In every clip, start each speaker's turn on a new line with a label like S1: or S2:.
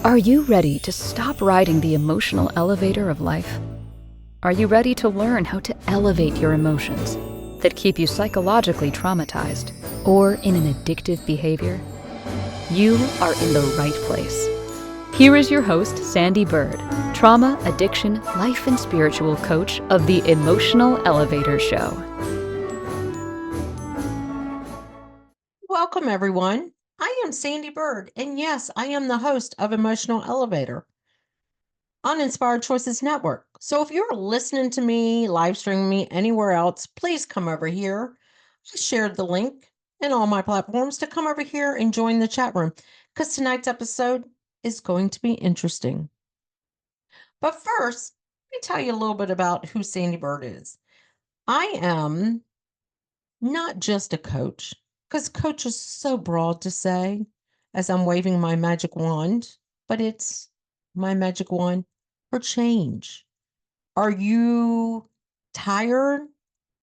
S1: Are you ready to stop riding the emotional elevator of life? Are you ready to learn how to elevate your emotions that keep you psychologically traumatized or in an addictive behavior? You are in the right place. Here is your host, Sandee Byrd, trauma, addiction, life, and spiritual coach of the Emotional Elevator Show.
S2: Welcome, everyone. I am Sandee Byrd, and yes, I am the host of Emotional Elevator on Inspired Choices Network. So if you're listening to me, live streaming me anywhere else, please come over here. I shared the link in all my platforms to come over here and join the chat room because tonight's episode is going to be interesting. But first, let me tell you a little bit about who Sandee Byrd is. I am not just a coach, because coach is so broad to say as I'm waving my magic wand, but it's my magic wand for change. Are you tired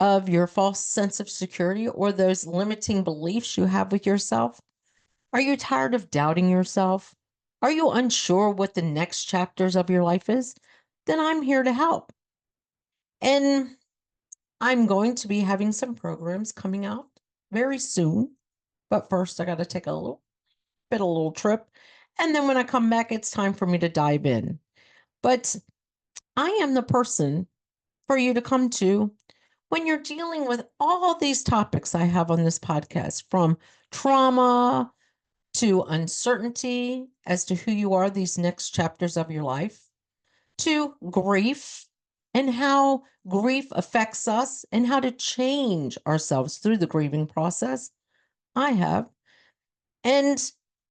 S2: of your false sense of security or those limiting beliefs you have with yourself? Are you tired of doubting yourself? Are you unsure what the next chapters of your life is? Then I'm here to help. And I'm going to be having some programs coming out very soon. But first, I got to take a little trip. And then when I come back, it's time for me to dive in. But I am the person for you to come to when you're dealing with all these topics I have on this podcast, from trauma to uncertainty as to who you are these next chapters of your life, to grief and how grief affects us and how to change ourselves through the grieving process. I have. And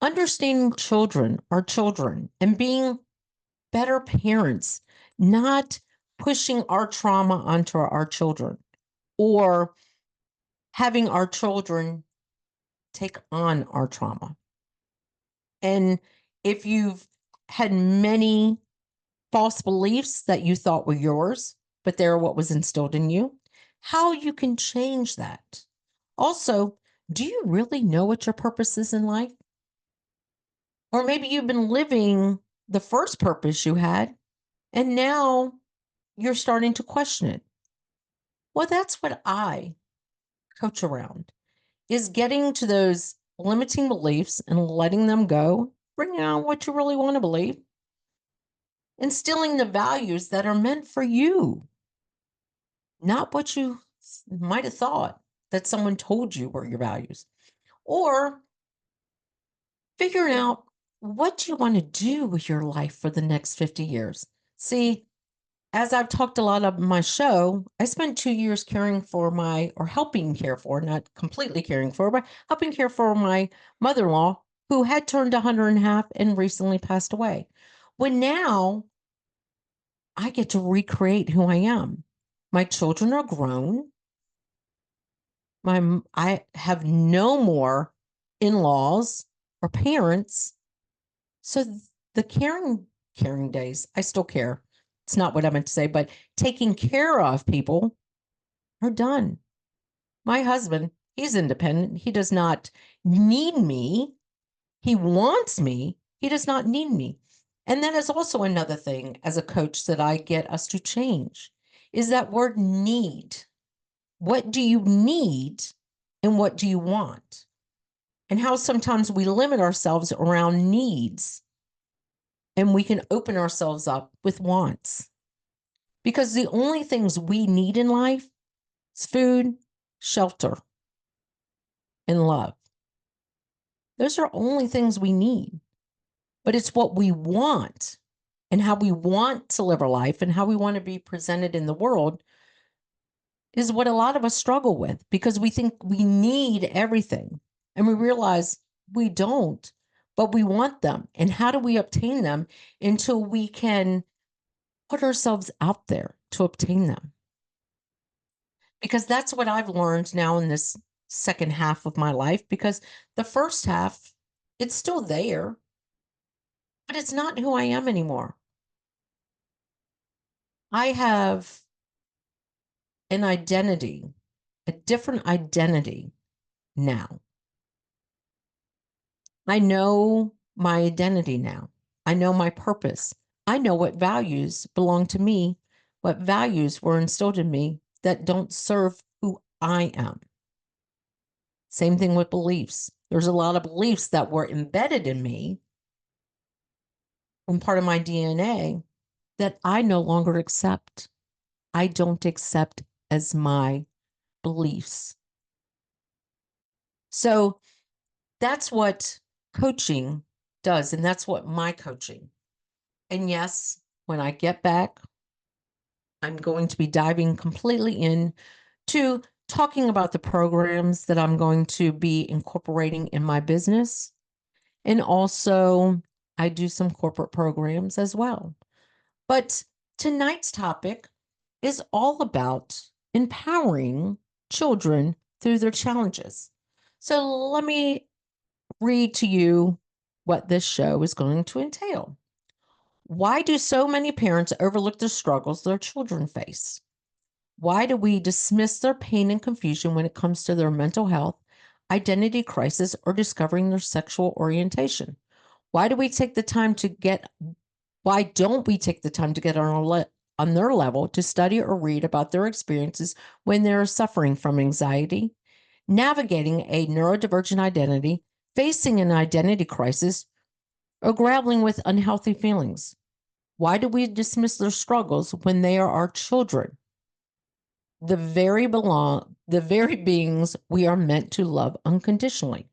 S2: understanding children, our children, and being better parents, not pushing our trauma onto our children or having our children take on our trauma. And if you've had many false beliefs that you thought were yours, but they're what was instilled in you, how you can change that. Also, do you really know what your purpose is in life? Or maybe you've been living the first purpose you had, and now you're starting to question it. Well, that's what I coach around, is getting to those limiting beliefs and letting them go, bringing out what you really want to believe, instilling the values that are meant for you, not what you might have thought that someone told you were your values, or figuring out what you want to do with your life for the next 50 years. See, as I've talked a lot of my show, I spent 2 years caring for or helping care for, not completely caring for, but helping care for my mother-in-law who had turned 100 and a half and recently passed away. When now I get to recreate who I am. My children are grown. I have no more in-laws or parents. So the caring days, I still care. It's not what I meant to say, but taking care of people are done. My husband, he's independent. He does not need me. He wants me. He does not need me. And that is also another thing as a coach that I get us to change is that word need. What do you need and what do you want? And how sometimes we limit ourselves around needs and we can open ourselves up with wants. Because the only things we need in life is food, shelter, and love. Those are only things we need. But it's what we want and how we want to live our life and how we want to be presented in the world is what a lot of us struggle with because we think we need everything. And we realize we don't, but we want them. And how do we obtain them until we can put ourselves out there to obtain them? Because that's what I've learned now in this second half of my life, because the first half, it's still there, but it's not who I am anymore. I have an identity, a different identity now. I know my identity now. I know my purpose. I know what values belong to me, what values were instilled in me that don't serve who I am. Same thing with beliefs. There's a lot of beliefs that were embedded in me and part of my DNA that I no longer accept. I don't accept as my beliefs. So that's what coaching does. And that's what my coaching. And yes, when I get back, I'm going to be diving completely in to talking about the programs that I'm going to be incorporating in my business. And also, I do some corporate programs as well. But tonight's topic is all about empowering children through their challenges. So let me read to you what this show is going to entail. Why do so many parents overlook the struggles their children face? Why do we dismiss their pain and confusion when it comes to their mental health, identity crisis, or discovering their sexual orientation? Why do we take the time to get Why don't we take the time to get on their level to study or read about their experiences when they're suffering from anxiety, navigating a neurodivergent identity, facing an identity crisis, or grappling with unhealthy feelings? Why do we dismiss their struggles when they are our children? The very beings we are meant to love unconditionally.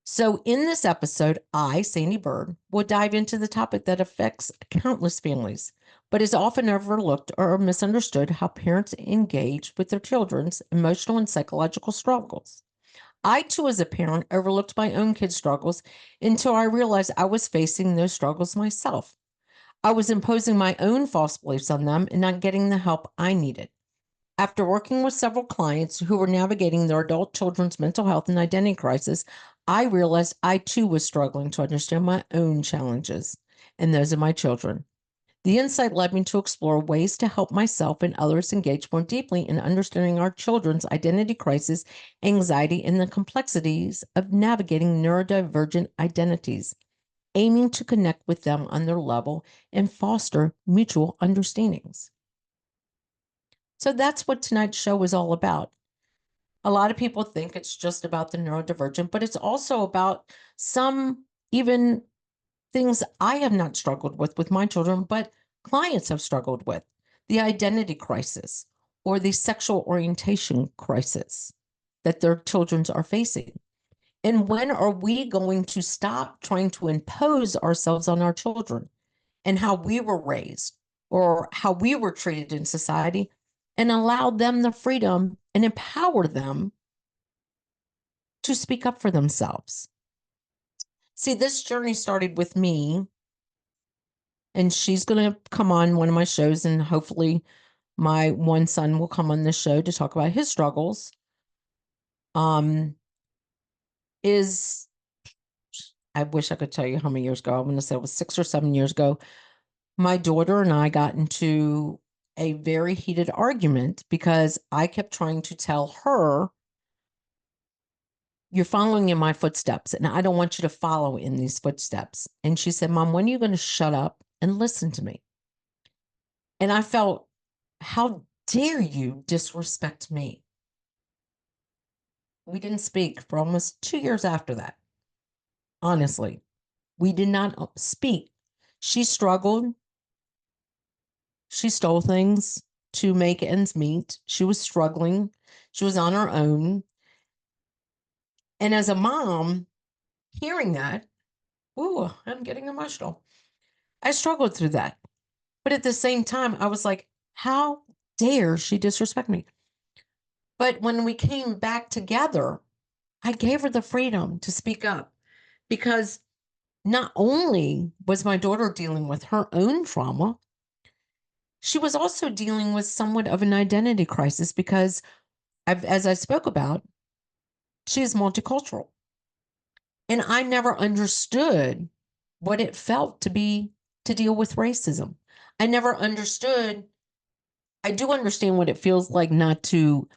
S2: So, in this episode, I, Sandee Byrd, will dive into the topic that affects countless families, but is often overlooked or misunderstood: how parents engage with their children's emotional and psychological struggles. I, too, as a parent, overlooked my own kids' struggles until I realized I was facing those struggles myself. I was imposing my own false beliefs on them and not getting the help I needed. After working with several clients who were navigating their adult children's mental health and identity crisis, I realized I too was struggling to understand my own challenges and those of my children. The insight led me to explore ways to help myself and others engage more deeply in understanding our children's identity crisis, anxiety, and the complexities of navigating neurodivergent identities, aiming to connect with them on their level and foster mutual understandings. So that's what tonight's show is all about. A lot of people think it's just about the neurodivergent, but it's also about some even things I have not struggled with my children, but clients have struggled with: the identity crisis or the sexual orientation crisis that their children are facing. And when are we going to stop trying to impose ourselves on our children and how we were raised or how we were treated in society, and allow them the freedom and empower them to speak up for themselves? See, this journey started with me, and she's going to come on one of my shows, and hopefully my one son will come on this show to talk about his struggles. Is I wish I could tell you how many years ago. I'm going to say it was 6 or 7 years ago. My daughter and I got into a very heated argument because I kept trying to tell her, "You're following in my footsteps, and I don't want you to follow in these footsteps." And she said, "Mom, when are you going to shut up and listen to me?" And I felt, how dare you disrespect me? We didn't speak for almost 2 years after that. Honestly, we did not speak. She struggled. She stole things to make ends meet. She was struggling. She was on her own. And as a mom, hearing that, ooh, I'm getting emotional. I struggled through that. But at the same time, I was like, how dare she disrespect me? But when we came back together, I gave her the freedom to speak up, because not only was my daughter dealing with her own trauma, she was also dealing with somewhat of an identity crisis because, as I spoke about, she is multicultural. And I never understood what it felt to deal with racism. I never understood. I do understand what it feels like not to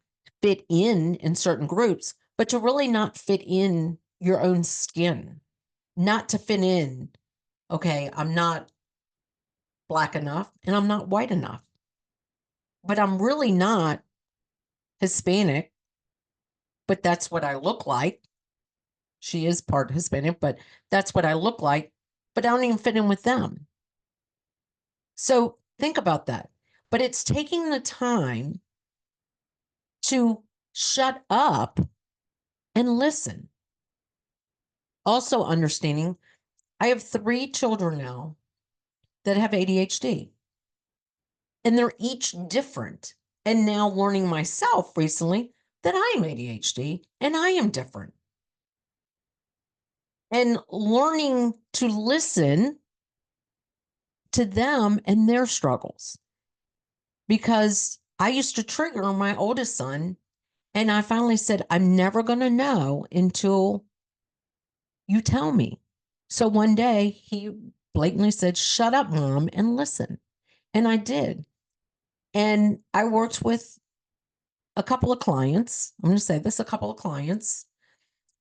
S2: fit in certain groups, but to really not fit in your own skin, not to fit in. Okay, I'm not Black enough and I'm not white enough, but I'm really not Hispanic, but that's what I look like. She is part Hispanic, but that's what I look like, but I don't even fit in with them. So think about that. But it's taking the time to shut up and listen. Also, understanding I have 3 children now that have ADHD, and they're each different. And now learning myself recently that I am ADHD and I am different. And learning to listen to them and their struggles. Because I used to trigger my oldest son, and I finally said, I'm never going to know until you tell me. So one day he blatantly said, shut up, mom, and listen. And I did. And I worked with a couple of clients. I'm going to say this, a couple of clients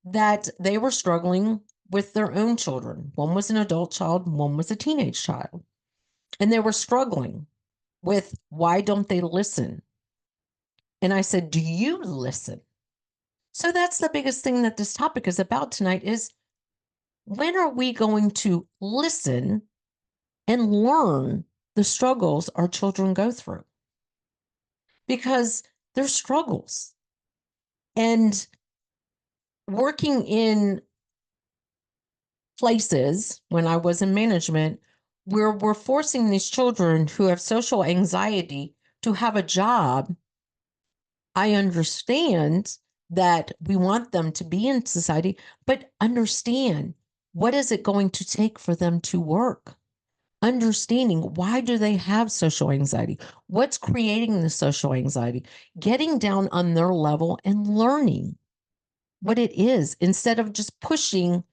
S2: that they were struggling with their own children. One was an adult child, one was a teenage child. And they were struggling with why don't they listen? And I said, do you listen? So that's the biggest thing that this topic is about tonight is when are we going to listen and learn the struggles our children go through? Because they're struggles. And working in places when I was in management where we're forcing these children who have social anxiety to have a job, I understand that we want them to be in society, but understand what is it going to take for them to work? Understanding why do they have social anxiety? What's creating the social anxiety? Getting down on their level and learning what it is instead of just pushing,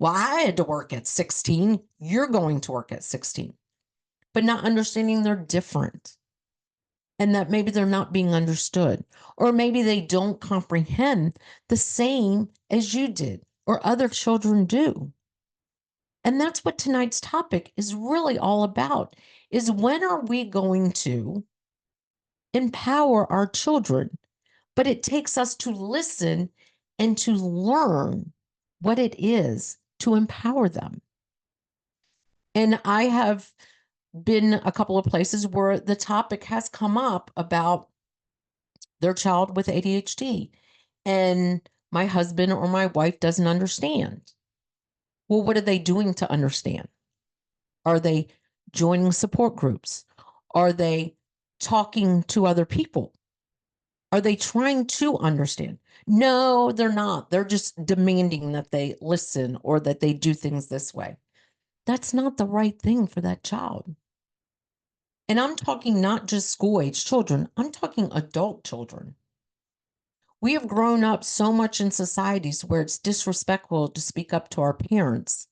S2: well, I had to work at 16, you're going to work at 16, but not understanding they're different and that maybe they're not being understood, or maybe they don't comprehend the same as you did or other children do. And that's what tonight's topic is really all about, is when are we going to empower our children? But it takes us to listen and to learn what it is to empower them. And I have been a couple of places where the topic has come up about their child with ADHD, and my husband or my wife doesn't understand. Well, what are they doing to understand? Are they joining support groups? Are they talking to other people? Are they trying to understand? No, they're not. They're just demanding that they listen or that they do things this way. That's not the right thing for that child. And I'm talking not just school age children, I'm talking adult children. We have grown up so much in societies where it's disrespectful to speak up to our parents.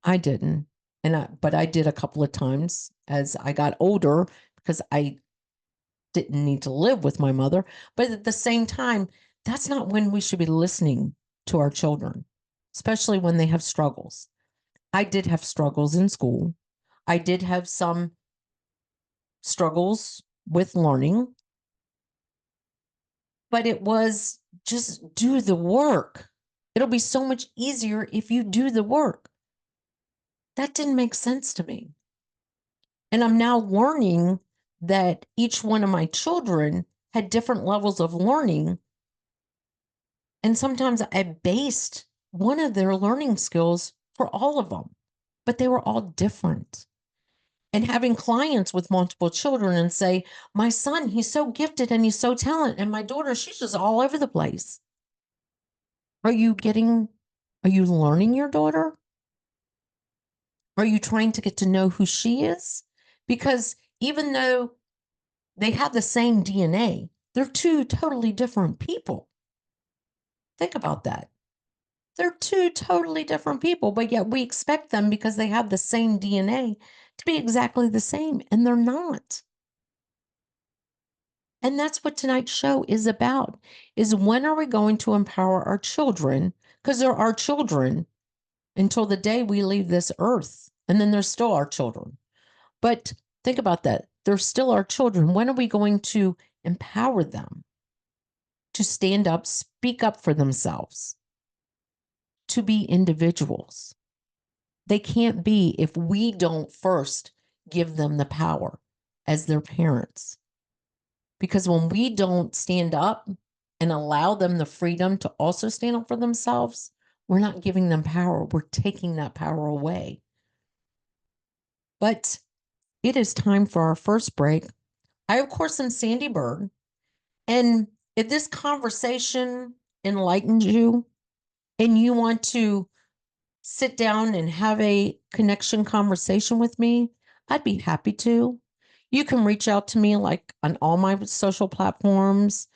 S2: I didn't. But I did a couple of times as I got older because I didn't need to live with my mother. But at the same time, that's not when we should be listening to our children, especially when they have struggles. I did have struggles in school. I did have some struggles with learning, but it was just do the work. It'll be so much easier if you do the work. That didn't make sense to me. And I'm now learning that each one of my children had different levels of learning. And sometimes I based one of their learning skills for all of them, but they were all different. And having clients with multiple children and say, my son, he's so gifted and he's so talented. And my daughter, she's just all over the place. Are you learning your daughter? Are you trying to get to know who she is? Because even though they have the same DNA, they're 2 totally different people. Think about that. They're 2 totally different people, but yet we expect them because they have the same DNA to be exactly the same, and they're not. And that's what tonight's show is about, is when are we going to empower our children? Because they're our children, until the day we leave this earth. And then there's still our children. But think about that. They're still our children. When are we going to empower them to stand up, speak up for themselves, to be individuals? They can't be if we don't first give them the power as their parents. Because when we don't stand up and allow them the freedom to also stand up for themselves, we're not giving them power. We're taking that power away. But it is time for our first break. I, of course, am Sandee Byrd. And if this conversation enlightens you and you want to sit down and have a connection conversation with me, I'd be happy to. You can reach out to me like on all my social platforms,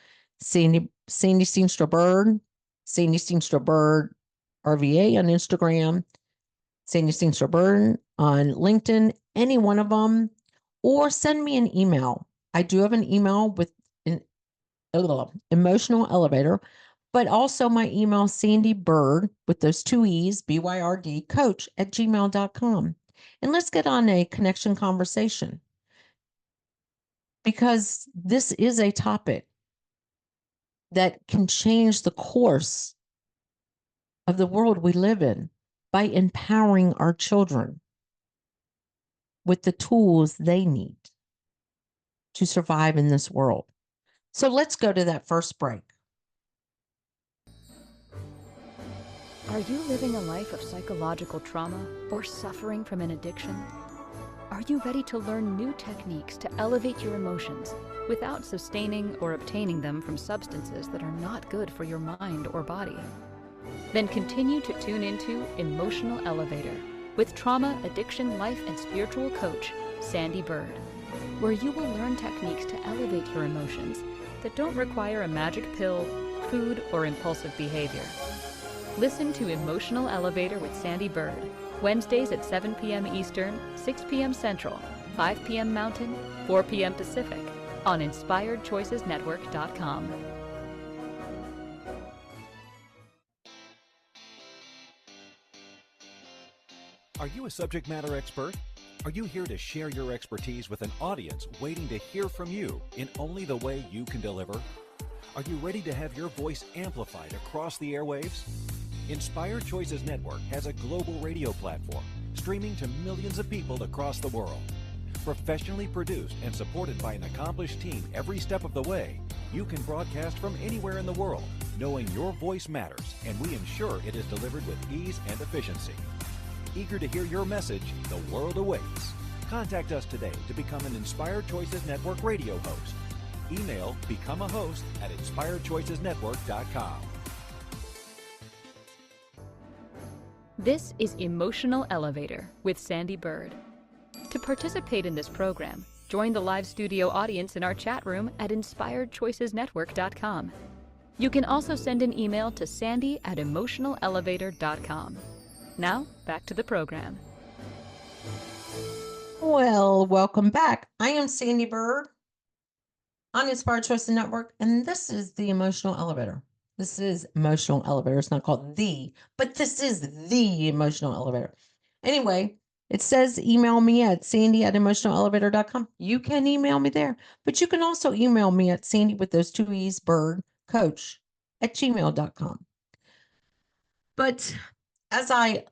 S2: Sandee Seamster Byrd, Sandee Seamster Byrd RVA on Instagram, Sandee Seamster Byrd on LinkedIn, any one of them, or send me an email. I do have an email with an emotional elevator, but also my email, Sandee Byrd, with those two E's, BYRD, coach@gmail.com. And let's get on a connection conversation, because this is a topic that can change the course of the world we live in by empowering our children with the tools they need to survive in this world. So let's go to that first break.
S1: Are you living a life of psychological trauma or suffering from an addiction? Are you ready to learn new techniques to elevate your emotions without sustaining or obtaining them from substances that are not good for your mind or body? Then continue to tune into Emotional Elevator with trauma, addiction, life, and spiritual coach, Sandee Byrd, where you will learn techniques to elevate your emotions that don't require a magic pill, food, or impulsive behavior. Listen to Emotional Elevator with Sandee Byrd, Wednesdays at 7 p.m. Eastern, 6 p.m. Central, 5 p.m. Mountain, 4 p.m. Pacific, on InspiredChoicesNetwork.com.
S3: Are you a subject matter expert? Are you here to share your expertise with an audience waiting to hear from you in only the way you can deliver? Are you ready to have your voice amplified across the airwaves? Inspired Choices Network has a global radio platform streaming to millions of people across the world. Professionally produced and supported by an accomplished team every step of the way, you can broadcast from anywhere in the world, knowing your voice matters, and we ensure it is delivered with ease and efficiency. Eager to hear your message, the world awaits. Contact us today to become an Inspired Choices Network radio host. Email become a host at inspiredchoicesnetwork.com.
S1: This is Emotional Elevator with Sandee Byrd. To participate in this program, join the live studio audience in our chat room at inspiredchoicesnetwork.com. You can also send an email to sandy@emotionalelevator.com. Now, back to the program.
S2: Well, welcome back. I am Sandee Byrd on Inspired Choices Network, and this is the Emotional Elevator. This is Emotional Elevator. It's not called the, but this is the Emotional Elevator. Anyway, it says email me at sandy@emotionalelevator.com. You can email me there, but you can also email me at Sandee with those two E's, Byrd, coach@gmail.com. But as I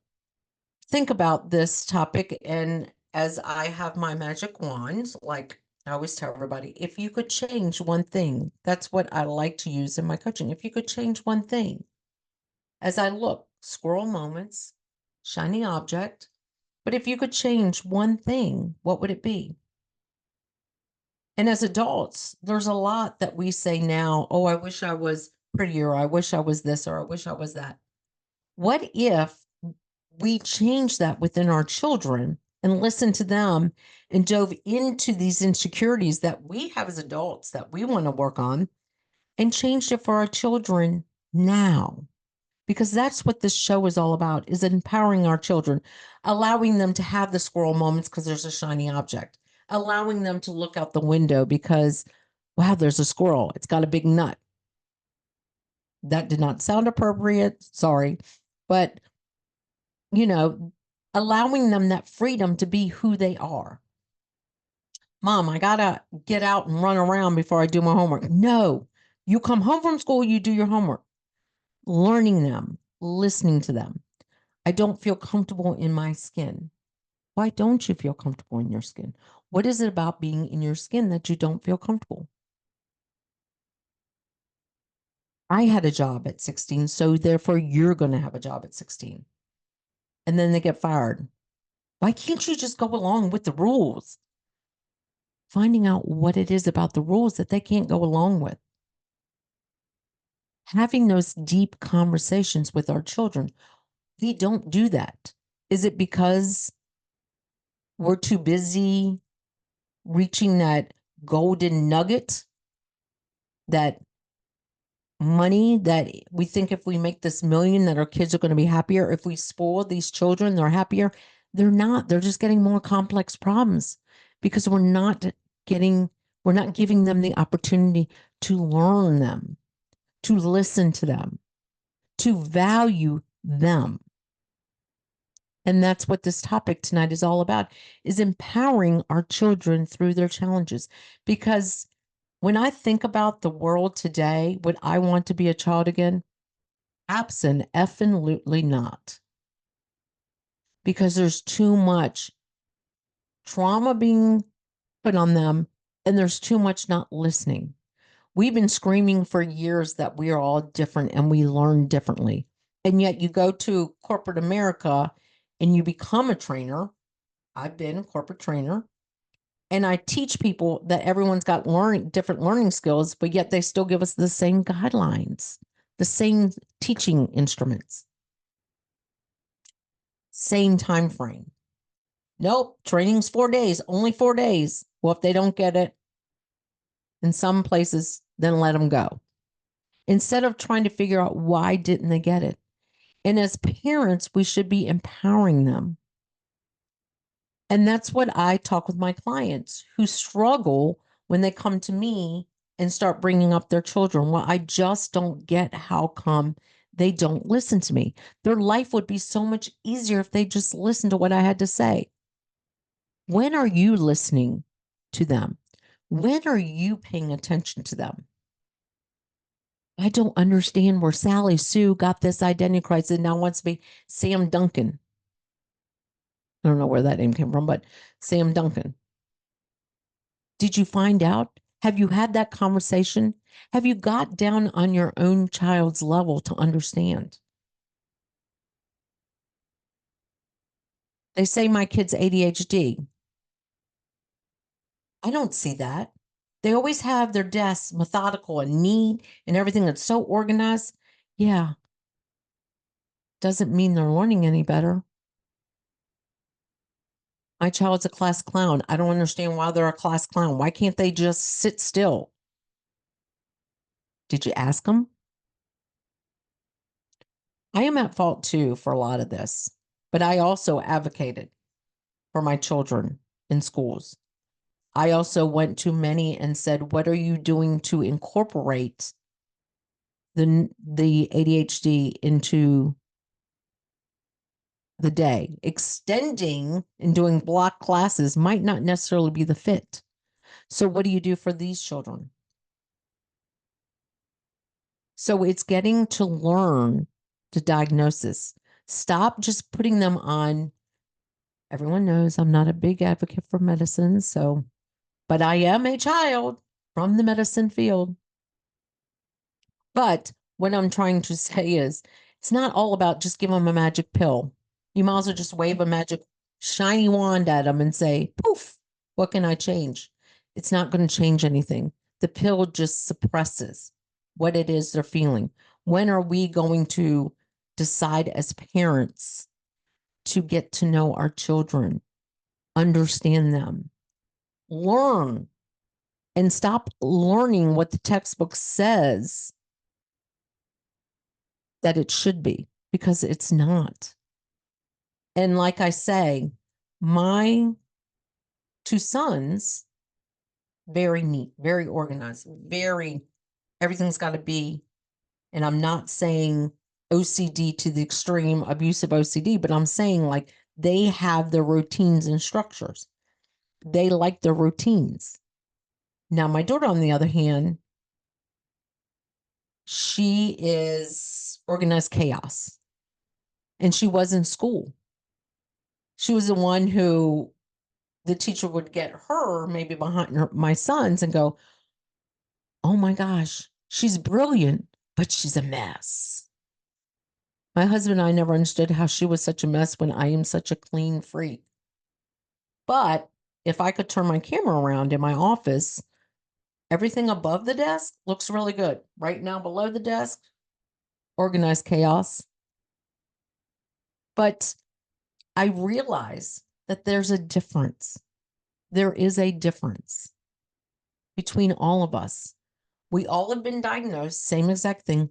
S2: think about this topic and as I have my magic wand, like I always tell everybody, if you could change one thing, that's what I like to use in my coaching. If you could change one thing, as I look, squirrel moments, shiny object, but if you could change one thing, what would it be? And as adults, there's a lot that we say now, oh, I wish I was prettier, or I wish I was this, or I wish I was that. What if we change that within our children and listen to them and dove into these insecurities that we have as adults that we want to work on and changed it for our children now? Because that's what this show is all about, is empowering our children, allowing them to have the squirrel moments because there's a shiny object, allowing them to look out the window because, wow, there's a squirrel. It's got a big nut. That did not sound appropriate. Sorry. But allowing them that freedom to be who they are. Mom, I gotta get out and run around before I do my homework. No, you come home from school, you do your homework. Learning them, listening to them. I don't feel comfortable in my skin. Why don't you feel comfortable in your skin? What is it about being in your skin that you don't feel comfortable? I had a job at 16, so therefore you're going to have a job at 16. And then they get fired. Why can't you just go along with the rules? Finding out what it is about the rules that they can't go along with. Having those deep conversations with our children. We don't do that. Is it because we're too busy reaching that golden nugget, that money that we think if we make this million that our kids are going to be happier? If we spoil these children, they're happier? They're not. They're just getting more complex problems because we're not giving them the opportunity to learn them, to listen to them, to value them. And that's what this topic tonight is all about, is empowering our children through their challenges. Because when I think about the world today, would I want to be a child again? Absolutely not. Because there's too much trauma being put on them, and there's too much not listening. We've been screaming for years that we are all different and we learn differently. And yet you go to corporate America and you become a trainer. I've been a corporate trainer. And I teach people that everyone's got different learning skills, but yet they still give us the same guidelines, the same teaching instruments, same time frame. Nope, training's 4 days, only 4 days. Well, if they don't get it in some places, then let them go. Instead of trying to figure out why didn't they get it. And as parents, we should be empowering them. And that's what I talk with my clients who struggle when they come to me and start bringing up their children. Well, I just don't get how come they don't listen to me. Their life would be so much easier if they just listened to what I had to say. When are you listening to them? When are you paying attention to them? I don't understand where Sally Sue got this identity crisis and now wants to be Sam Duncan. I don't know where that name came from, but Sam Duncan. Did you find out? Have you had that conversation? Have you got down on your own child's level to understand? They say my kid's ADHD. I don't see that. They always have their desks methodical and neat and everything that's so organized. Yeah. Doesn't mean they're learning any better. My child's a class clown. I don't understand why they're a class clown. Why can't they just sit still? Did you ask them? I am at fault too for a lot of this, but I also advocated for my children in schools. I also went to many and said, what are you doing to incorporate the ADHD into the day? Extending and doing block classes might not necessarily be the fit. So what do you do for these children? So it's getting to learn the diagnosis. Stop just putting them on. Everyone knows I'm not a big advocate for medicine, but I am a child from the medicine field. But what I'm trying to say is it's not all about just give them a magic pill. You might as well just wave a magic shiny wand at them and say, poof, what can I change? It's not going to change anything. The pill just suppresses what it is they're feeling. When are we going to decide as parents to get to know our children, understand them, learn, and stop learning what the textbook says that it should be, because it's not. And like I say, my two sons, very neat, very organized, everything's got to be, and I'm not saying OCD to the extreme, abusive OCD, but I'm saying like they have their routines and structures. They like their routines. Now, my daughter, on the other hand, she is organized chaos, and she was in school. She was the one who the teacher would get her maybe behind my sons and go, oh my gosh, she's brilliant, but she's a mess. My husband and I never understood how she was such a mess when I am such a clean freak. But if I could turn my camera around in my office, everything above the desk looks really good. Right now, below the desk, organized chaos. But I realize that there's a difference. There is a difference between all of us. We all have been diagnosed, same exact thing,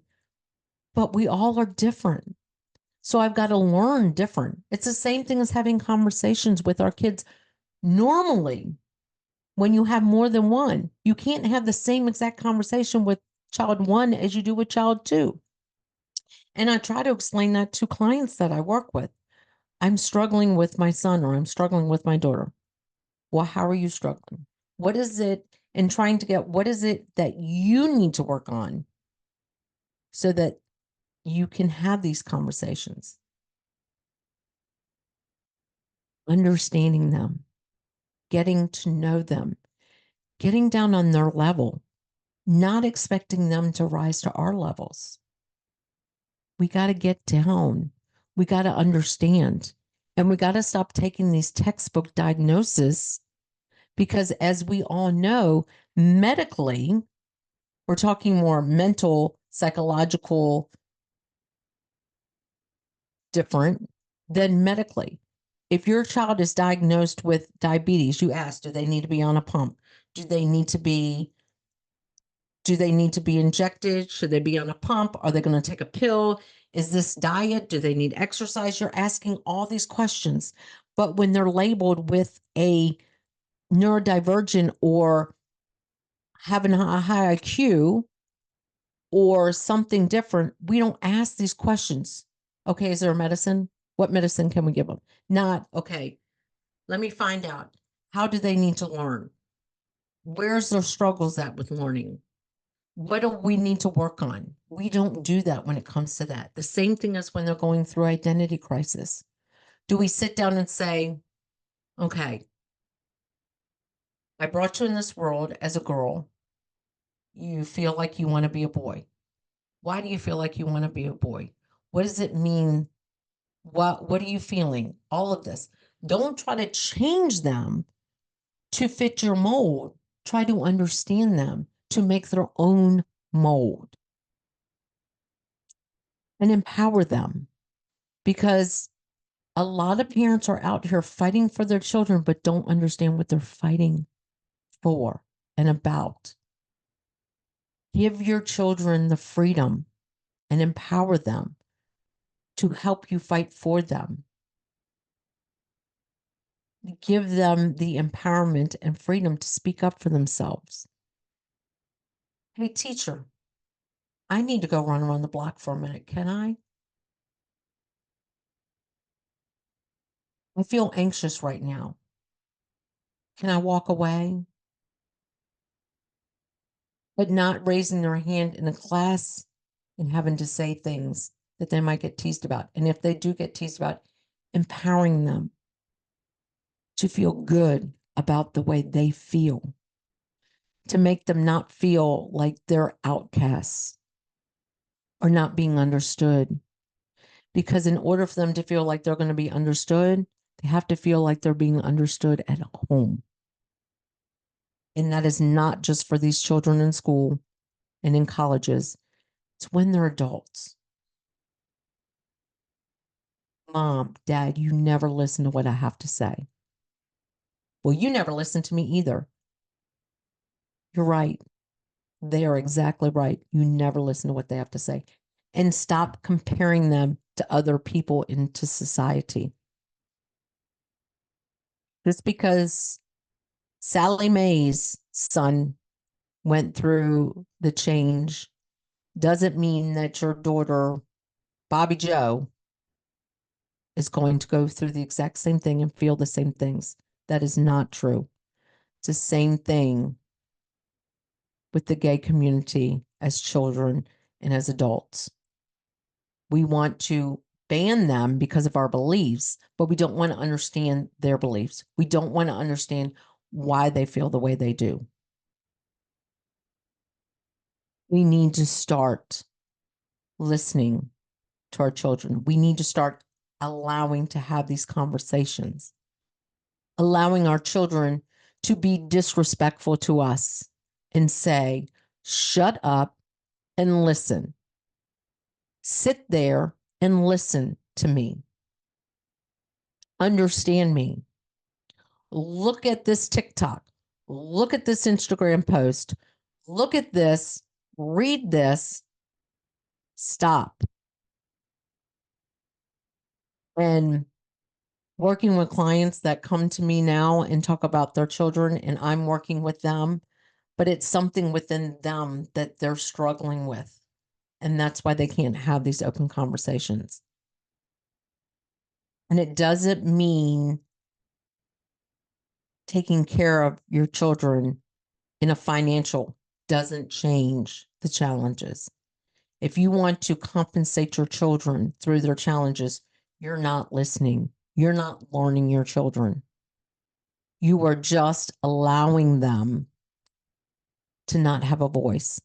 S2: but we all are different. So I've got to learn different. It's the same thing as having conversations with our kids. Normally, when you have more than one, you can't have the same exact conversation with child one as you do with child two. And I try to explain that to clients that I work with. I'm struggling with my son or I'm struggling with my daughter. Well, how are you struggling? What is it? And trying to get what is it that you need to work on so that you can have these conversations? Understanding them, getting to know them, getting down on their level, not expecting them to rise to our levels. We got to get down. We got to understand. And we got to stop taking these textbook diagnoses because, as we all know, medically, we're talking more mental, psychological, different than medically. If your child is diagnosed with diabetes, you ask, do they need to be on a pump? Do they need to be injected? Should they be on a pump? Are they going to take a pill? Is this diet? Do they need exercise? You're asking all these questions. But when they're labeled with a neurodivergent or having a high IQ or something different, we don't ask these questions. Okay, is there a medicine? What medicine can we give them? Not, okay, let me find out. How do they need to learn? Where's their struggles at with learning? What do we need to work on? We don't do that when it comes to that. The same thing as when they're going through identity crisis. Do we sit down and say, okay, I brought you in this world as a girl. You feel like you want to be a boy. Why do you feel like you want to be a boy? What does it mean? What are you feeling? All of this. Don't try to change them to fit your mold. Try to understand them to make their own mold and empower them, because a lot of parents are out here fighting for their children, but don't understand what they're fighting for and about. Give your children the freedom and empower them to help you fight for them. Give them the empowerment and freedom to speak up for themselves. Hey, teacher, I need to go run around the block for a minute. Can I? I feel anxious right now. Can I walk away? But not raising their hand in a class and having to say things that they might get teased about. And if they do get teased about, empowering them to feel good about the way they feel, to make them not feel like they're outcasts or not being understood. Because in order for them to feel like they're going to be understood, they have to feel like they're being understood at home. And that is not just for these children in school and in colleges. It's when they're adults. Mom, Dad, you never listen to what I have to say. Well, you never listen to me either. You're right. They are exactly right. You never listen to what they have to say. And stop comparing them to other people into society. Just because Sally Mae's son went through the change doesn't mean that your daughter Bobby Joe is going to go through the exact same thing and feel the same things. That is not true. It's the same thing with the gay community as children and as adults. We want to ban them because of our beliefs, but we don't want to understand their beliefs. We don't want to understand why they feel the way they do. We need to start listening to our children. We need to start allowing to have these conversations, allowing our children to be disrespectful to us and say, shut up and listen. Sit there and listen to me. Understand me. Look at this TikTok. Look at this Instagram post. Look at this. Read this. Stop. And working with clients that come to me now and talk about their children, and I'm working with them, but it's something within them that they're struggling with. And that's why they can't have these open conversations. And it doesn't mean taking care of your children in a financial doesn't change the challenges. If you want to compensate your children through their challenges, you're not listening. You're not learning your children. You are just allowing them to not have a voice,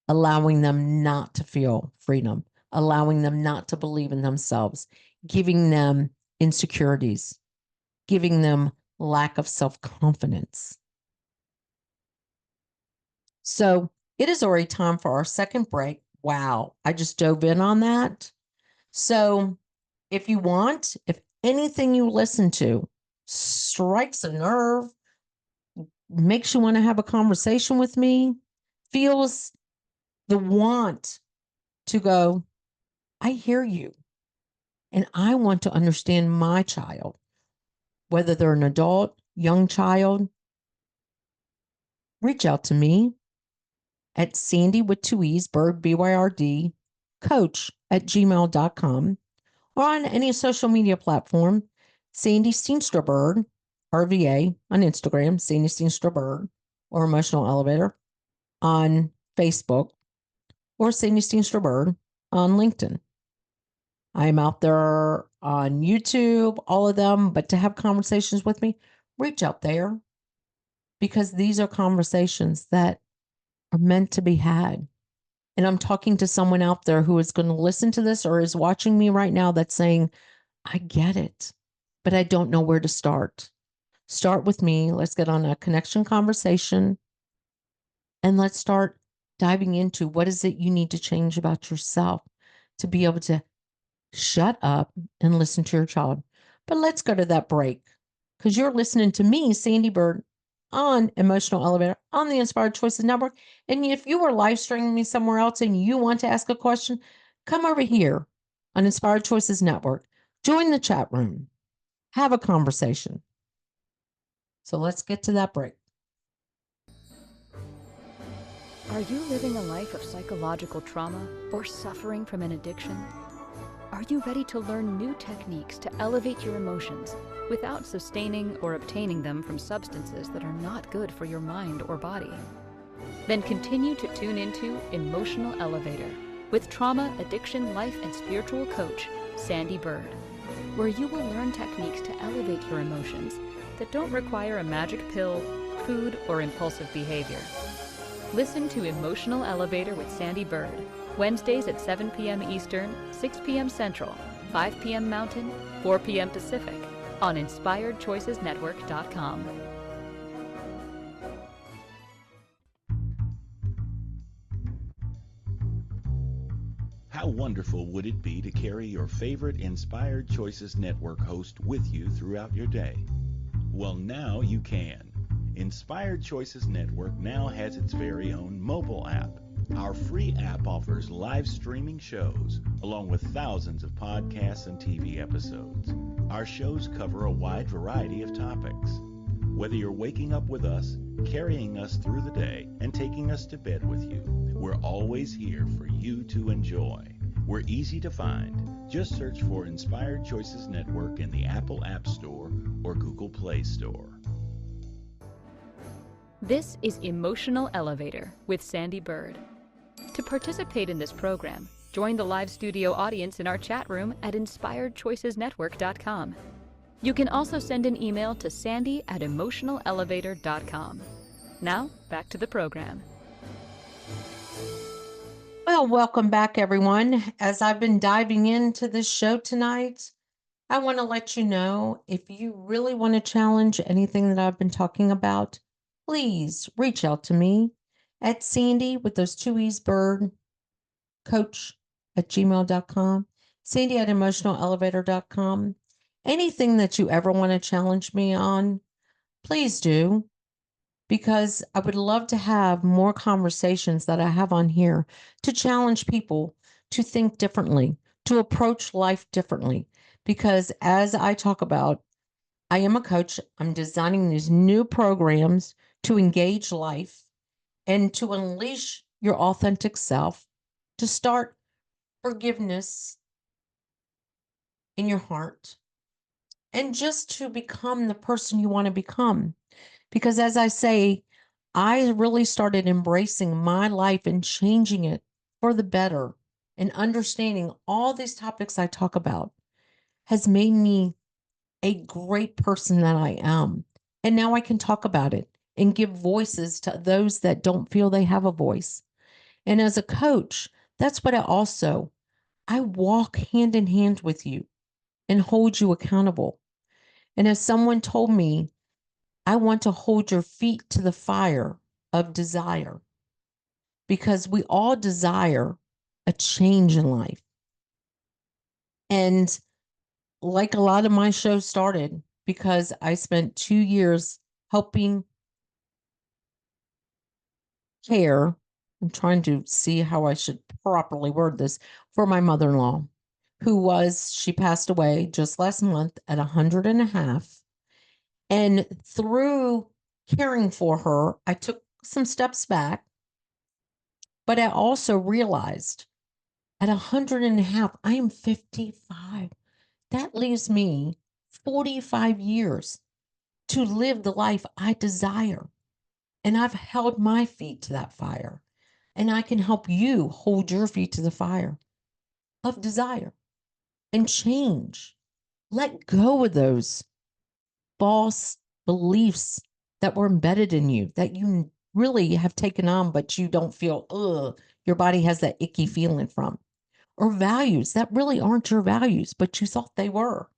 S2: allowing them not to feel freedom, allowing them not to believe in themselves, giving them insecurities, giving them lack of self-confidence. So it is already time for our second break. Wow, I just dove in on that. So if you want, if anything you listen to strikes a nerve, makes you want to have a conversation with me, feels the want to go, I hear you. And I want to understand my child, whether they're an adult, young child, reach out to me at Sandee with 2 E's, Byrd, BYRD, coach@gmail.com, or on any social media platform, Sandee Steenstra Byrd, RVA on Instagram, Sandee Steenstra Byrd, or Emotional Elevator on Facebook, or Sandee Steenstra Byrd on LinkedIn. I'm out there on YouTube, all of them, but to have conversations with me, reach out there, because these are conversations that are meant to be had. And I'm talking to someone out there who is going to listen to this or is watching me right now that's saying, I get it, but I don't know where to start. Start with me. Let's get on a connection conversation and let's start diving into what is it you need to change about yourself to be able to shut up and listen to your child. But let's go to that break, because you're listening to me, Sandee Byrd, on Emotional Elevator on the Inspired Choices Network. And if you are live streaming me somewhere else and you want to ask a question, come over here on Inspired Choices Network. Join the chat room. Have a conversation. So let's get to that break.
S1: Are you living a life of psychological trauma or suffering from an addiction? Are you ready to learn new techniques to elevate your emotions without sustaining or obtaining them from substances that are not good for your mind or body? Then continue to tune into Emotional Elevator with trauma, addiction, life, and spiritual coach, Sandee Byrd, where you will learn techniques to elevate your emotions that don't require a magic pill, food, or impulsive behavior. Listen to Emotional Elevator with Sandee Byrd, Wednesdays at 7 p.m. Eastern, 6 p.m. Central, 5 p.m. Mountain, 4 p.m. Pacific, on InspiredChoicesNetwork.com.
S4: How wonderful would it be to carry your favorite Inspired Choices Network host with you throughout your day? Well, now you can. Inspired Choices Network now has its very own mobile app. Our free app offers live streaming shows, along with thousands of podcasts and TV episodes. Our shows cover a wide variety of topics. Whether you're waking up with us, carrying us through the day, and taking us to bed with you, we're always here for you to enjoy. We're easy to find. Just search for Inspired Choices Network in the Apple App Store or Google Play Store.
S1: This is Emotional Elevator with Sandee Byrd. To participate in this program, join the live studio audience in our chat room at inspiredchoicesnetwork.com. You can also send an email to sandy@emotionalelevator.com. Now, back to the program.
S2: Well, welcome back, everyone. As I've been diving into this show tonight, I want to let you know if you really want to challenge anything that I've been talking about, please reach out to me at Sandee with those two E's, Byrd, coach at gmail.com, Sandee@emotionalelevator.com. Anything that you ever want to challenge me on, please do, because I would love to have more conversations that I have on here to challenge people to think differently, to approach life differently. Because as I talk about, I am a coach. I'm designing these new programs to engage life and to unleash your authentic self, to start forgiveness in your heart, and just to become the person you want to become. Because as I say, I really started embracing my life and changing it for the better, and understanding all these topics I talk about has made me a great person that I am. And now I can talk about it and give voices to those that don't feel they have a voice. And as a coach, that's what I walk hand in hand with you and hold you accountable. And as someone told me, I want to hold your feet to the fire of desire, because we all desire a change in life. And like a lot of my shows started because I spent 2 years helping care. I'm trying to see how I should properly word this, for my mother-in-law, she passed away just last month at 100 and a half. And through caring for her, I took some steps back, but I also realized at 100 and a half, I am 55. That leaves me 45 years to live the life I desire. And I've held my feet to that fire. And I can help you hold your feet to the fire of desire and change. Let go of those false beliefs that were embedded in you that you really have taken on, but you don't feel, your body has that icky feeling from. Or values that really aren't your values, but you thought they were.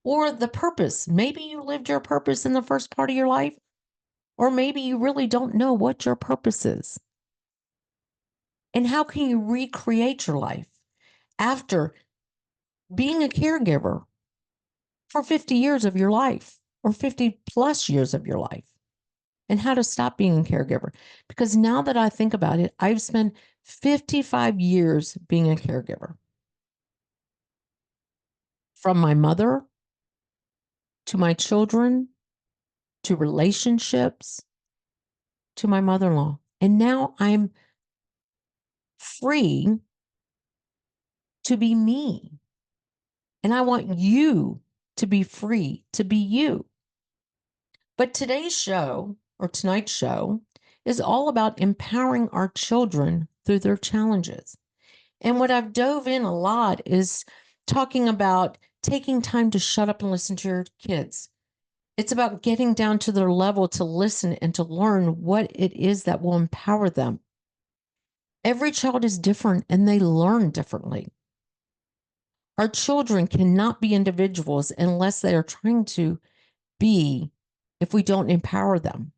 S2: Or the purpose. Maybe you lived your purpose in the first part of your life, or maybe you really don't know what your purpose is. And how can you recreate your life after being a caregiver for 50 years of your life or 50 plus years of your life? And how to stop being a caregiver. Because now that I think about it, I've spent 55 years being a caregiver. From my mother to my children, to relationships, to my mother-in-law. And now I'm free to be me. And I want you to be free to be you. But today's show, or tonight's show, is all about empowering our children through their challenges. And what I've dove in a lot is talking about taking time to shut up and listen to your kids. It's about getting down to their level to listen and to learn what it is that will empower them. Every child is different and they learn differently. Our children cannot be individuals unless they are trying to be, if we don't empower them.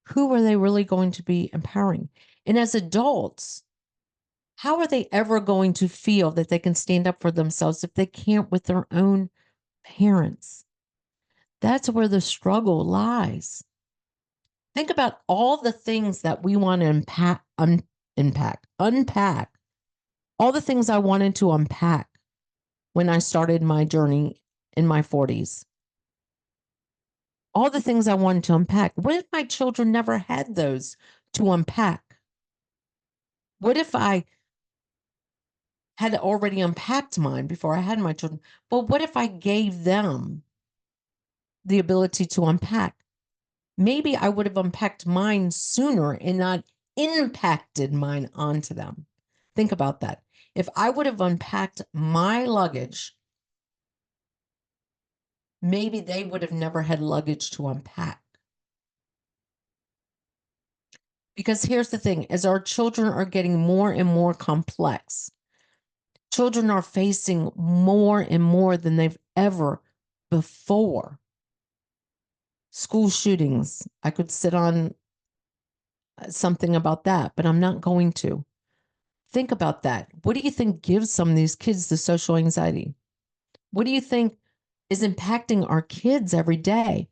S2: Who are they really going to be empowering? And as adults, how are they ever going to feel that they can stand up for themselves if they can't with their own parents? That's where the struggle lies. Think about all the things that we want to unpack, all the things I wanted to unpack when I started my journey in my 40s. All the things I wanted to unpack. What if my children never had those to unpack? What if I had already unpacked mine before I had my children. But what if I gave them the ability to unpack? Maybe I would have unpacked mine sooner and not impacted mine onto them. Think about that. If I would have unpacked my luggage, maybe they would have never had luggage to unpack. Because here's the thing, as our children are getting more and more complex, children are facing more and more than they've ever before. School shootings, I could sit on something about that, but I'm not going to. Think about that. What do you think gives some of these kids the social anxiety? What do you think is impacting our kids every day?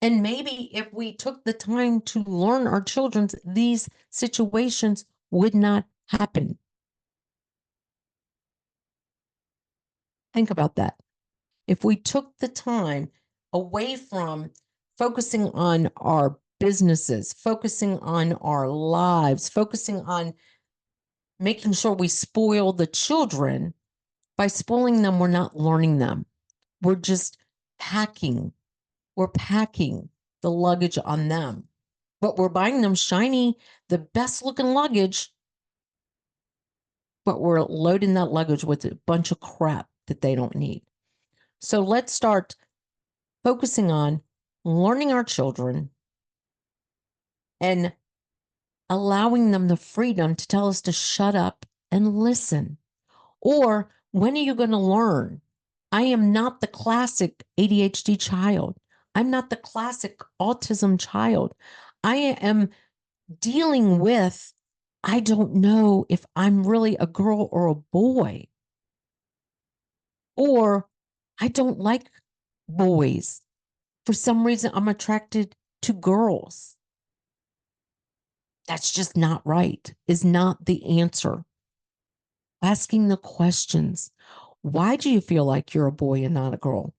S2: And maybe if we took the time to learn our children, these situations would not happen. Think about that. If we took the time away from focusing on our businesses, focusing on our lives, focusing on making sure we spoil the children, by spoiling them, we're not learning them. We're just packing. We're packing the luggage on them. But we're buying them shiny, the best looking luggage, but we're loading that luggage with a bunch of crap that they don't need. So let's start focusing on learning our children and allowing them the freedom to tell us to shut up and listen. Or when are you going to learn? I am not the classic ADHD child. I'm not the classic autism child. I am dealing with, I don't know if I'm really a girl or a boy. Or I don't like boys. For some reason, I'm attracted to girls. That's just not right, is not the answer. Asking the questions. Why do you feel like you're a boy and not a girl?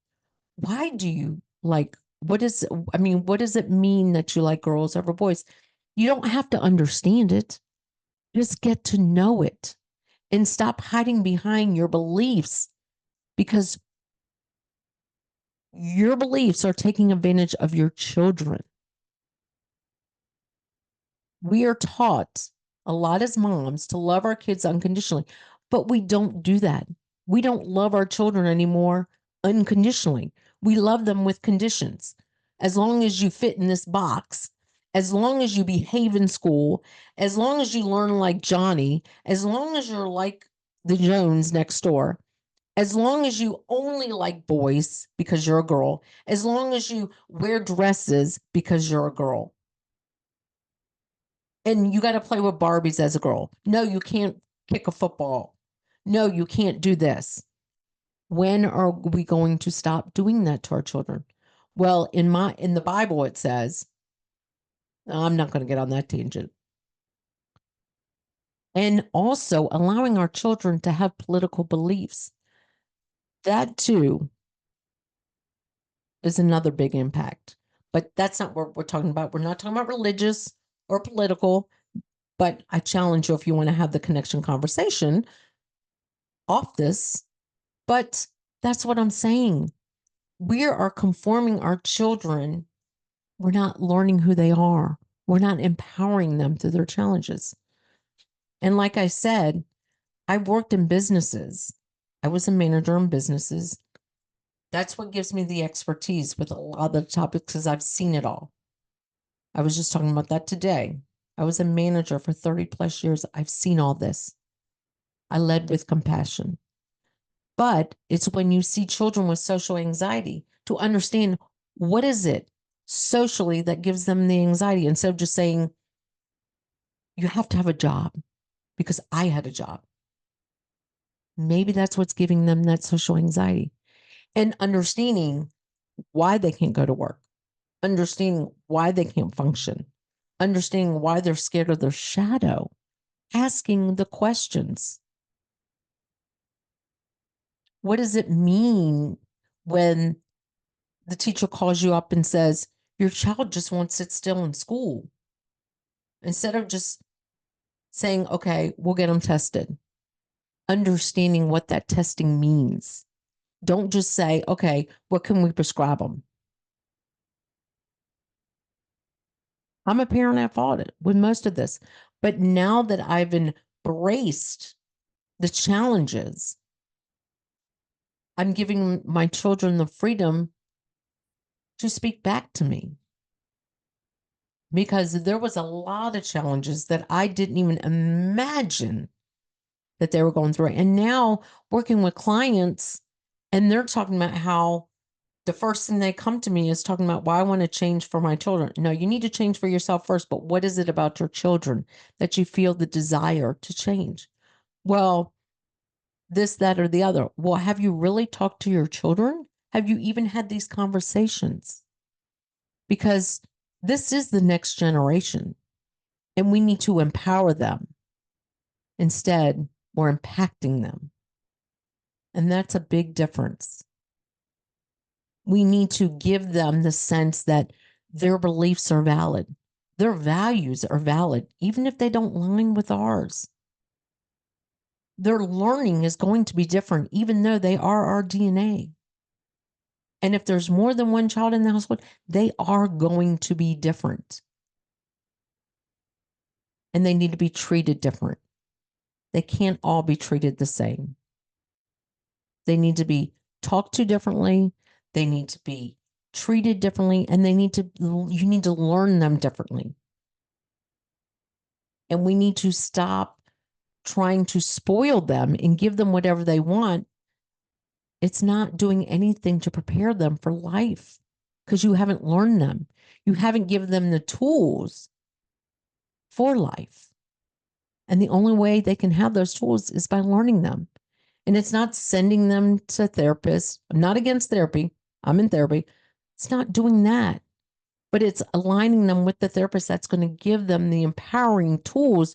S2: Why do you like, what does it mean that you like girls over boys? You don't have to understand it. Just get to know it and stop hiding behind your beliefs, because your beliefs are taking advantage of your children. We are taught a lot as moms to love our kids unconditionally, but we don't do that. We don't love our children anymore unconditionally. We love them with conditions. As long as you fit in this box, as long as you behave in school, as long as you learn like Johnny, as long as you're like the Jones next door, as long as you only like boys because you're a girl, as long as you wear dresses because you're a girl, and you got to play with Barbies as a girl. No, you can't kick a football. No, you can't do this. When are we going to stop doing that to our children? Well, in the Bible, it says, I'm not going to get on that tangent. And also allowing our children to have political beliefs. That too is another big impact. But that's not what we're talking about. We're not talking about religious or political, but I challenge you, if you want to have the connection conversation off this. But that's what I'm saying. We are conforming our children. We're not learning who they are. We're not empowering them through their challenges. And like I said, I've worked in businesses. I was a manager in businesses. That's what gives me the expertise with a lot of the topics, because I've seen it all. I was just talking about that today. I was a manager for 30 plus years. I've seen all this. I led with compassion. But it's when you see children with social anxiety to understand, what is it socially that gives them the anxiety, instead of just saying, you have to have a job because I had a job. Maybe that's what's giving them that social anxiety. And understanding why they can't go to work, understanding why they can't function, understanding why they're scared of their shadow, asking the questions. What does it mean when the teacher calls you up and says, your child just won't sit still in school? Instead of just saying, okay, we'll get them tested. understanding what that testing means. Don't just say, okay, what can we prescribe them? I'm a parent at fault with most of this. But now that I've embraced the challenges, I'm giving my children the freedom to speak back to me. Because there was a lot of challenges that I didn't even imagine that they were going through. And now working with clients, and they're talking about how the first thing they come to me is talking about why I want to change for my children. No, you need to change for yourself first, but what is it about your children that you feel the desire to change? Well, this, that, or the other. Well, have you really talked to your children? Have you even had these conversations? Because this is the next generation, and we need to empower them. Instead, we're impacting them. And that's a big difference. We need to give them the sense that their beliefs are valid. Their values are valid, even if they don't line with ours. Their learning is going to be different, even though they are our DNA. And if there's more than one child in the household, they are going to be different. And they need to be treated different. They can't all be treated the same. They need to be talked to differently. They need to be treated differently, and you need to learn them differently. And we need to stop trying to spoil them and give them whatever they want. It's not doing anything to prepare them for life because you haven't learned them. You haven't given them the tools for life. And the only way they can have those tools is by learning them. And it's not sending them to therapists. I'm not against therapy. I'm in therapy. It's not doing that. But it's aligning them with the therapist that's going to give them the empowering tools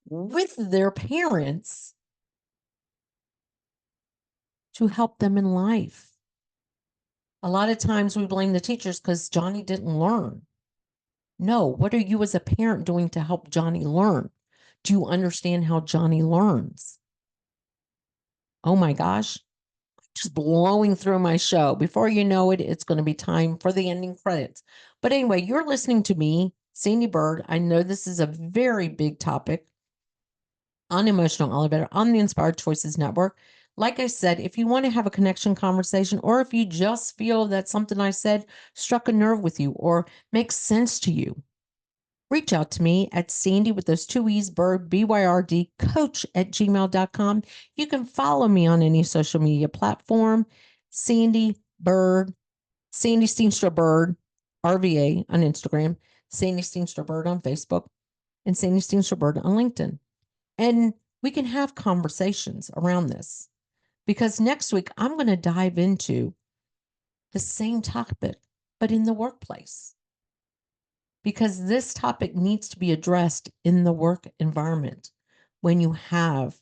S2: with their parents to help them in life. A lot of times we blame the teachers because Johnny didn't learn. No, what are you as a parent doing to help Johnny learn? Do you understand how Johnny learns? Oh my gosh, just blowing through my show. Before you know it, it's going to be time for the ending credits. But anyway, you're listening to me, Sandee Byrd. I know this is a very big topic on Emotional Elevator on the Inspired Choices Network. Like I said, if you want to have a connection conversation, or if you just feel that something I said struck a nerve with you or makes sense to you, reach out to me at Sandee with those two E's, Byrd, B-Y-R-D, coach@gmail.com. You can follow me on any social media platform, Sandee Byrd, Sandee Steenstra Byrd, RVA on Instagram, Sandee Steenstra Byrd on Facebook, and Sandee Steenstra Byrd on LinkedIn. And we can have conversations around this because next week I'm going to dive into the same topic, but in the workplace. Because this topic needs to be addressed in the work environment when you have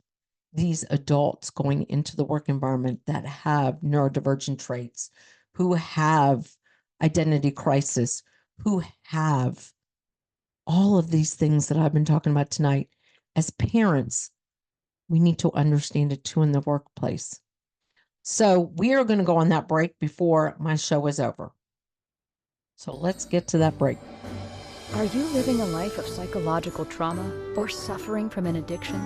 S2: these adults going into the work environment that have neurodivergent traits, who have identity crisis, who have all of these things that I've been talking about tonight. As parents, we need to understand it too in the workplace. So we are going to go on that break before my show is over. So let's get to that break.
S1: Are you living a life of psychological trauma or suffering from an addiction?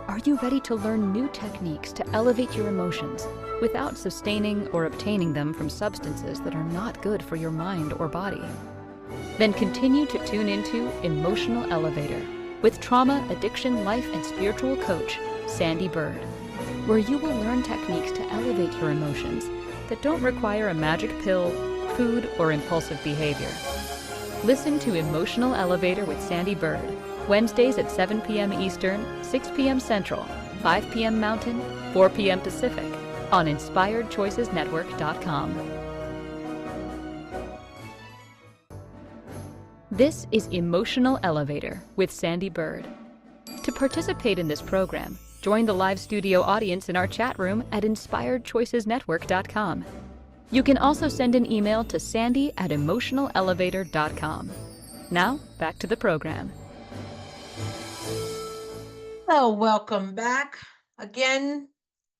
S1: Are you ready to learn new techniques to elevate your emotions without sustaining or obtaining them from substances that are not good for your mind or body? Then continue to tune into Emotional Elevator with trauma, addiction, life, and spiritual coach, Sandee Byrd, where you will learn techniques to elevate your emotions that don't require a magic pill, food, or impulsive behavior. Listen to Emotional Elevator with Sandee Byrd, Wednesdays at 7 p.m. Eastern, 6 p.m. Central, 5 p.m. Mountain, 4 p.m. Pacific, on InspiredChoicesNetwork.com. This is Emotional Elevator with Sandee Byrd. To participate in this program, join the live studio audience in our chat room at InspiredChoicesNetwork.com. You can also send an email to sandy@emotionalelevator.com. Now, back to the program.
S2: So welcome back. Again,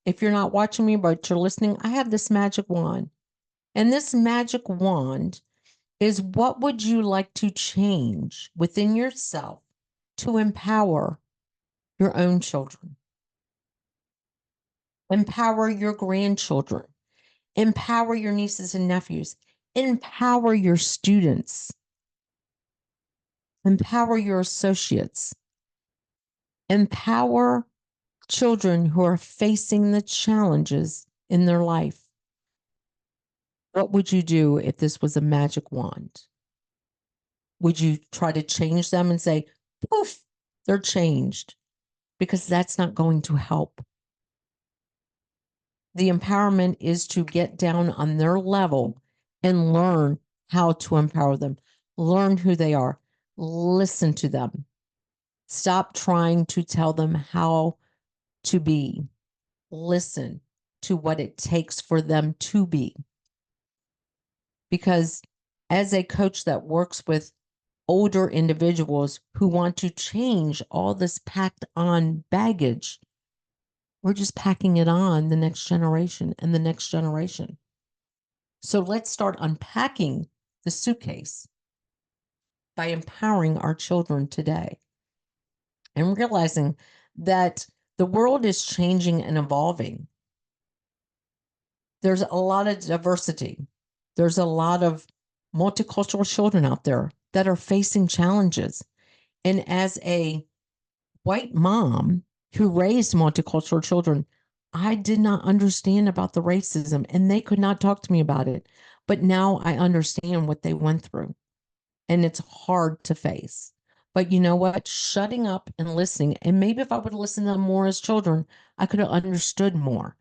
S2: if you're not watching me, but you're listening, I have this magic wand. And this magic wand is what would you like to change within yourself to empower your own children, empower your grandchildren, empower your nieces and nephews, empower your students, empower your associates, empower children who are facing the challenges in their life. What would you do if this was a magic wand? Would you try to change them and say, poof, they're changed? Because that's not going to help. The empowerment is to get down on their level and learn how to empower them, learn who they are, listen to them. Stop trying to tell them how to be. Listen to what it takes for them to be. Because as a coach that works with older individuals who want to change all this packed on baggage, we're just packing it on the next generation and the next generation. So let's start unpacking the suitcase by empowering our children today and realizing that the world is changing and evolving. There's a lot of diversity. There's a lot of multicultural children out there that are facing challenges. And as a white mom who raised multicultural children, I did not understand about the racism and they could not talk to me about it. But now I understand what they went through and it's hard to face. But you know what? Shutting up and listening, and maybe if I would listen to them more as children, I could have understood more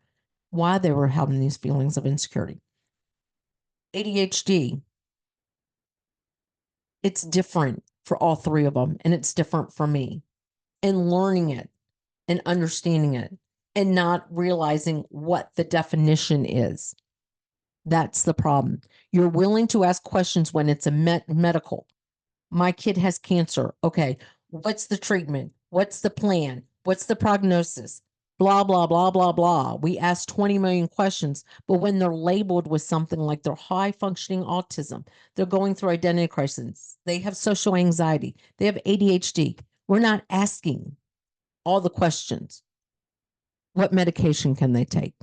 S2: why they were having these feelings of insecurity. ADHD, it's different for all three of them, and it's different for me. And learning it and understanding it and not realizing what the definition is. That's the problem. You're willing to ask questions when it's a medical. My kid has cancer. Okay, what's the treatment? What's the plan? What's the prognosis? Blah, blah, blah, blah, blah. We ask 20 million questions, but when they're labeled with something like they're high functioning autism, they're going through identity crisis, they have social anxiety, they have ADHD, we're not asking all the questions. What medication can they take?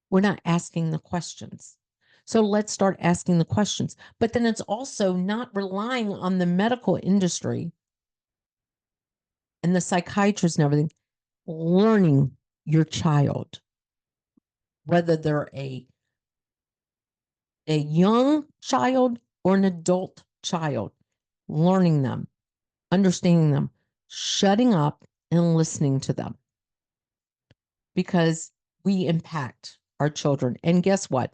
S2: We're not asking the questions. So let's start asking the questions. But then it's also not relying on the medical industry and the psychiatrists and everything, learning your child, whether they're a young child or an adult child, learning them, understanding them, shutting up and listening to them. Because we impact our children. And guess what?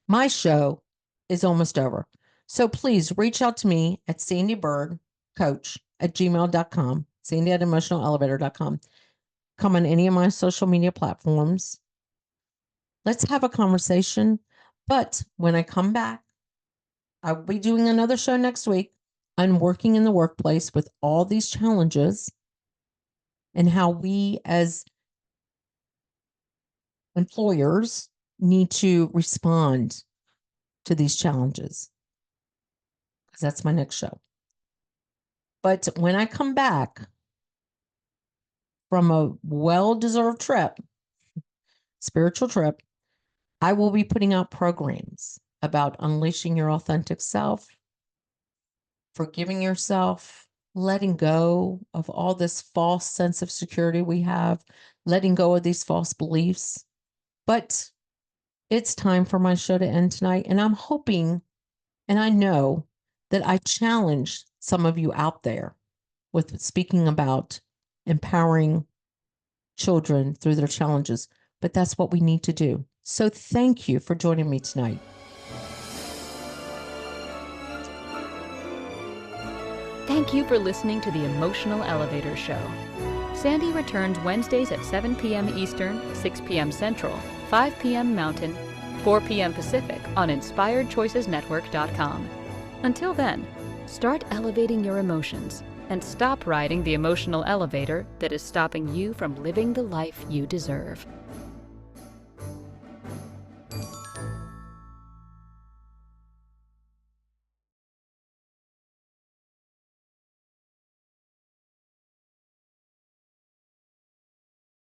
S2: My show is almost over. So please reach out to me at Sandee Byrd, coach@gmail.com, Sandee@emotionalelevator.com. Come on any of my social media platforms. Let's have a conversation. But when I come back, I'll be doing another show next week. I'm working in the workplace with all these challenges and how we as employers need to respond to these challenges, because that's my next show. But when I come back from a well-deserved trip, spiritual trip, I will be putting out programs about unleashing your authentic self, forgiving yourself, letting go of all this false sense of security we have, letting go of these false beliefs. But it's time for my show to end tonight. And I'm hoping, and I know that I challenged some of you out there with speaking about empowering children through their challenges. But that's what we need to do. So thank you for joining me tonight.
S1: Thank you for listening to the Emotional Elevator Show. Sandee returns Wednesdays at 7 p.m. Eastern, 6 p.m. Central, 5 p.m. Mountain, 4 p.m. Pacific on InspiredChoicesNetwork.com. Until then, start elevating your emotions and stop riding the emotional elevator that is stopping you from living the life you deserve.